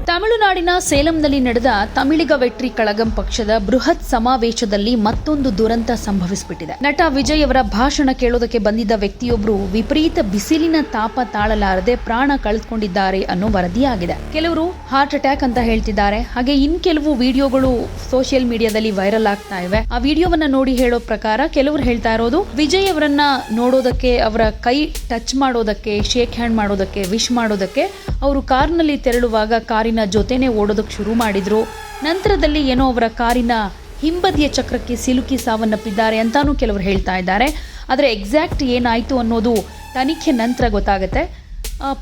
ತಮಿಳುನಾಡಿನ ಸೇಲಂನಲ್ಲಿ ನಡೆದ ತಮಿಳಿಗ ವೆಟ್ರಿ ಕಳಗಂ ಪಕ್ಷದ ಬೃಹತ್ ಸಮಾವೇಶದಲ್ಲಿ ಮತ್ತೊಂದು ದುರಂತ ಸಂಭವಿಸಿಬಿಟ್ಟಿದೆ. ನಟ ವಿಜಯ್ ಅವರ ಭಾಷಣ ಕೇಳೋದಕ್ಕೆ ಬಂದಿದ್ದ ವ್ಯಕ್ತಿಯೊಬ್ಬರು ವಿಪರೀತ ಬಿಸಿಲಿನ ತಾಪ ತಾಳಲಾರದೆ ಪ್ರಾಣ ಕಳೆದುಕೊಂಡಿದ್ದಾರೆ ಅನ್ನೋ ವರದಿಯಾಗಿದೆ. ಕೆಲವರು ಹಾರ್ಟ್ ಅಟ್ಯಾಕ್ ಅಂತ ಹೇಳ್ತಿದ್ದಾರೆ. ಹಾಗೆ ಕೆಲವು ವಿಡಿಯೋಗಳು ಸೋಷಿಯಲ್ ಮೀಡಿಯಾದಲ್ಲಿ ವೈರಲ್ ಆಗ್ತಾ ಇವೆ. ಆ ವಿಡಿಯೋವನ್ನ ನೋಡಿ ಹೇಳೋ ಪ್ರಕಾರ ಕೆಲವರು ಹೇಳ್ತಾ ಇರೋದು ವಿಜಯ್ ಅವರನ್ನ ನೋಡೋದಕ್ಕೆ, ಅವರ ಕೈ ಟಚ್ ಮಾಡೋದಕ್ಕೆ, ಶೇಕ್ ಹ್ಯಾಂಡ್ ಮಾಡೋದಕ್ಕೆ, ವಿಶ್ ಮಾಡೋದಕ್ಕೆ ಅವರು ಕಾರ್ನಲ್ಲಿ ತೆರಳುವಾಗ ಕಾರಿನ ಜೊತೆನೆ ಓಡೋದಕ್ಕೆ ಶುರು ಮಾಡಿದ್ರು. ನಂತರದಲ್ಲಿ ಏನೋ ಅವರ ಕಾರಿನ ಹಿಂಬದಿಯ ಚಕ್ರಕ್ಕೆ ಸಿಲುಕಿ ಸಾವನ್ನಪ್ಪಿದ್ದಾರೆ ಅಂತಾನೂ ಕೆಲವರು ಹೇಳ್ತಾ ಇದ್ದಾರೆ. ಆದರೆ ಎಕ್ಸಾಕ್ಟ್ ಏನಾಯ್ತು ಅನ್ನೋದು ತನಿಖೆ ನಂತರ ಗೊತ್ತಾಗುತ್ತೆ.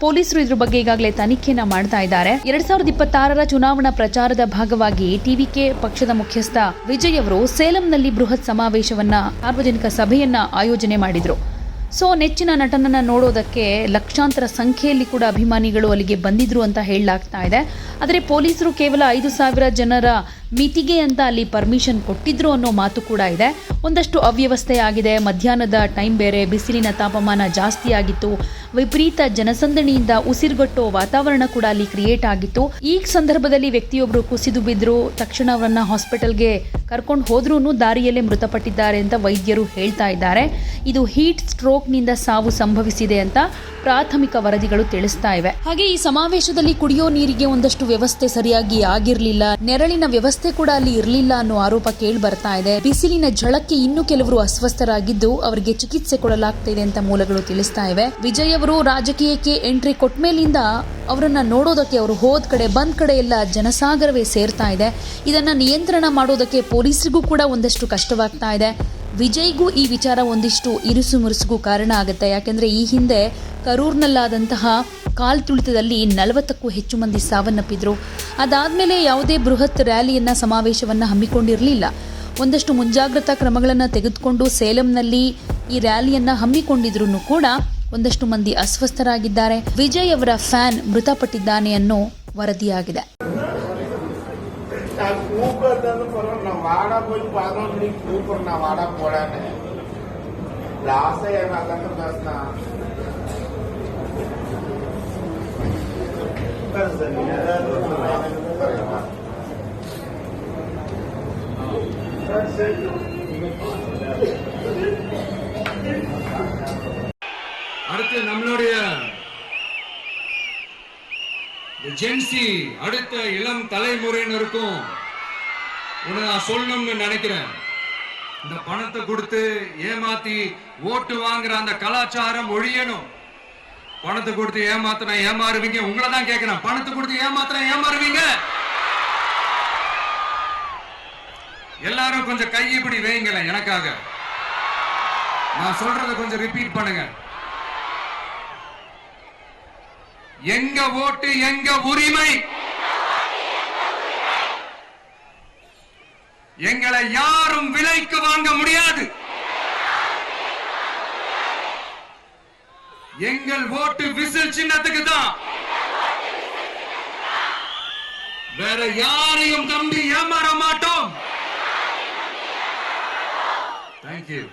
ಪೊಲೀಸರು ಇದ್ರ ಬಗ್ಗೆ ಈಗಾಗಲೇ ತನಿಖೆನ ಮಾಡ್ತಾ ಇದ್ದಾರೆ. 2026ರ ಚುನಾವಣಾ ಪ್ರಚಾರದ ಭಾಗವಾಗಿ ಟಿವಿಕೆ ಪಕ್ಷದ ಮುಖ್ಯಸ್ಥ ವಿಜಯ್ ಅವರು ಸೇಲಂನಲ್ಲಿ ಬೃಹತ್ ಸಮಾವೇಶವನ್ನ, ಸಾರ್ವಜನಿಕ ಸಭೆಯನ್ನ ಆಯೋಜನೆ ಮಾಡಿದ್ರು. ನೆಚ್ಚಿನ ನಟನನ್ನ ನೋಡೋದಕ್ಕೆ ಲಕ್ಷಾಂತರ ಸಂಖ್ಯೆಯಲ್ಲಿ ಕೂಡ ಅಭಿಮಾನಿಗಳು ಅಲ್ಲಿಗೆ ಬಂದಿದ್ರು ಅಂತ ಹೇಳಲಾಗ್ತಾ ಇದೆ. ಆದರೆ ಪೊಲೀಸರು ಕೇವಲ 5,000 ಜನರ ಮಿತಿಗೆ ಅಂತ ಅಲ್ಲಿ ಪರ್ಮಿಷನ್ ಕೊಟ್ಟಿದ್ರು ಅನ್ನೋ ಮಾತು ಕೂಡ ಇದೆ. ಒಂದಷ್ಟು ಅವ್ಯವಸ್ಥೆ ಆಗಿದೆ. ಮಧ್ಯಾಹ್ನದ ಟೈಮ್ ಬೇರೆ, ಬಿಸಿಲಿನ ತಾಪಮಾನ ಜಾಸ್ತಿ ಆಗಿತ್ತು. ವಿಪರೀತ ಜನಸಂದಣಿಯಿಂದ ಉಸಿರುಗಟ್ಟೋ ವಾತಾವರಣ ಕೂಡ ಅಲ್ಲಿ ಕ್ರಿಯೇಟ್ ಆಗಿತ್ತು. ಈ ಸಂದರ್ಭದಲ್ಲಿ ವ್ಯಕ್ತಿಯೊಬ್ಬರು ಕುಸಿದು ಬಿದ್ರು. ತಕ್ಷಣ ಅವರನ್ನ ಹಾಸ್ಪಿಟಲ್ಗೆ ಕರ್ಕೊಂಡು ಹೋದ್ರೂ ದಾರಿಯಲ್ಲೇ ಮೃತಪಟ್ಟಿದ್ದಾರೆ ಅಂತ ವೈದ್ಯರು ಹೇಳ್ತಾ ಇದ್ದಾರೆ. ಇದು ಹೀಟ್ ಸ್ಟ್ರೋಕ್ನಿಂದ ಸಾವು ಸಂಭವಿಸಿದೆ ಅಂತ ಪ್ರಾಥಮಿಕ ವರದಿಗಳು ತಿಳಿಸ್ತಾ ಇವೆ. ಹಾಗೆ ಈ ಸಮಾವೇಶದಲ್ಲಿ ಕುಡಿಯೋ ನೀರಿಗೆ ಒಂದಷ್ಟು ವ್ಯವಸ್ಥೆ ಸರಿಯಾಗಿ ಆಗಿರಲಿಲ್ಲ, ನೆರಳಿನ ವ್ಯವಸ್ಥೆ ಕೂಡ ಅಲ್ಲಿ ಇರಲಿಲ್ಲ ಅನ್ನೋ ಆರೋಪ ಕೇಳಿ ಬರ್ತಾ ಇದೆ. ಬಿಸಿಲಿನ ಝಳಕ್ಕೆ ಇನ್ನೂ ಕೆಲವರು ಅಸ್ವಸ್ಥರಾಗಿದ್ದು ಅವರಿಗೆ ಚಿಕಿತ್ಸೆ ಕೊಡಲಾಗ್ತಿದೆ ಅಂತ ಮೂಲಗಳು ತಿಳಿಸ್ತಾ ಇವೆ. ವಿಜಯ್ ಅವರು ರಾಜಕೀಯಕ್ಕೆ ಎಂಟ್ರಿ ಕೊಟ್ಟ ಮೇಲಿಂದ ಅವರನ್ನ ನೋಡೋದಕ್ಕೆ, ಅವರು ಹೋದ ಕಡೆ ಬಂದ ಕಡೆ ಎಲ್ಲ ಜನಸಾಗರವೇ ಸೇರ್ತಾ ಇದೆ. ಇದನ್ನ ನಿಯಂತ್ರಣ ಮಾಡೋದಕ್ಕೆ ಪೊಲೀಸರಿಗೂ ಕೂಡ ಒಂದಷ್ಟು ಕಷ್ಟವಾಗ್ತಾ ಇದೆ. ವಿಜಯ್ಗೂ ಈ ವಿಚಾರ ಒಂದಿಷ್ಟು ಇರುಸು ಮುರುಸುಗೂ ಕಾರಣ ಆಗುತ್ತೆ. ಯಾಕೆಂದ್ರೆ ಈ ಹಿಂದೆ ಕರೂರ್ನಲ್ಲಾದಂತಹ ಕಾಲ್ ತುಳಿತದಲ್ಲಿ 40ಕ್ಕೂ ಹೆಚ್ಚು ಮಂದಿ ಸಾವನ್ನಪ್ಪಿದ್ರು. ಅದಾದ್ಮೇಲೆ ಯಾವುದೇ ಬೃಹತ್ ರ್ಯಾಲಿಯನ್ನ, ಸಮಾವೇಶವನ್ನ ಹಮ್ಮಿಕೊಂಡಿರಲಿಲ್ಲ. ಒಂದಷ್ಟು ಮುಂಜಾಗ್ರತಾ ಕ್ರಮಗಳನ್ನು ತೆಗೆದುಕೊಂಡು ಸೇಲಂನಲ್ಲಿ ಈ ರ್ಯಾಲಿಯನ್ನ ಹಮ್ಮಿಕೊಂಡಿದ್ರು ಕೂಡ ಒಂದಷ್ಟು ಮಂದಿ ಅಸ್ವಸ್ಥರಾಗಿದ್ದಾರೆ. ವಿಜಯ್ ಅವರ ಫ್ಯಾನ್ ಮೃತಪಟ್ಟಿದ್ದಾನೆ ಅನ್ನೋ ವರದಿಯಾಗಿದೆ. அடுத்து நம்மளுடைய ஜென்சி, அடுத்த இளம் தலைமுறையினருக்கும் ஒன்று நான் சொல்லணும்னு நினைக்கிறேன். இந்த பணத்தை கொடுத்து ஏமாத்தி ஓட்டு வாங்குற அந்த கலாச்சாரம் ஒழியணும். பணத்தை கொடுத்து ஏமாத்தினா ஏமாறுவீங்க. உங்களை தான் கேட்கிறேன், பணத்தை கொடுத்து ஏமாத்தினா ஏமாறுவீங்க? எல்லாரும் கொஞ்சம் கை இப்படி வைங்களேன் எனக்காக. நான் சொல்றத கொஞ்சம் ரிப்பீட் பண்ணுங்க. எங்க ஓட்டு எங்க உரிமை. எங்களை யாரும் விலைக்கு வாங்க முடியாது. எங்கள் ஓட்டு விசில் சின்னத்துக்கு தான். வேற யாரையும் நம்பி ஏமாற மாட்டோம். Thank you.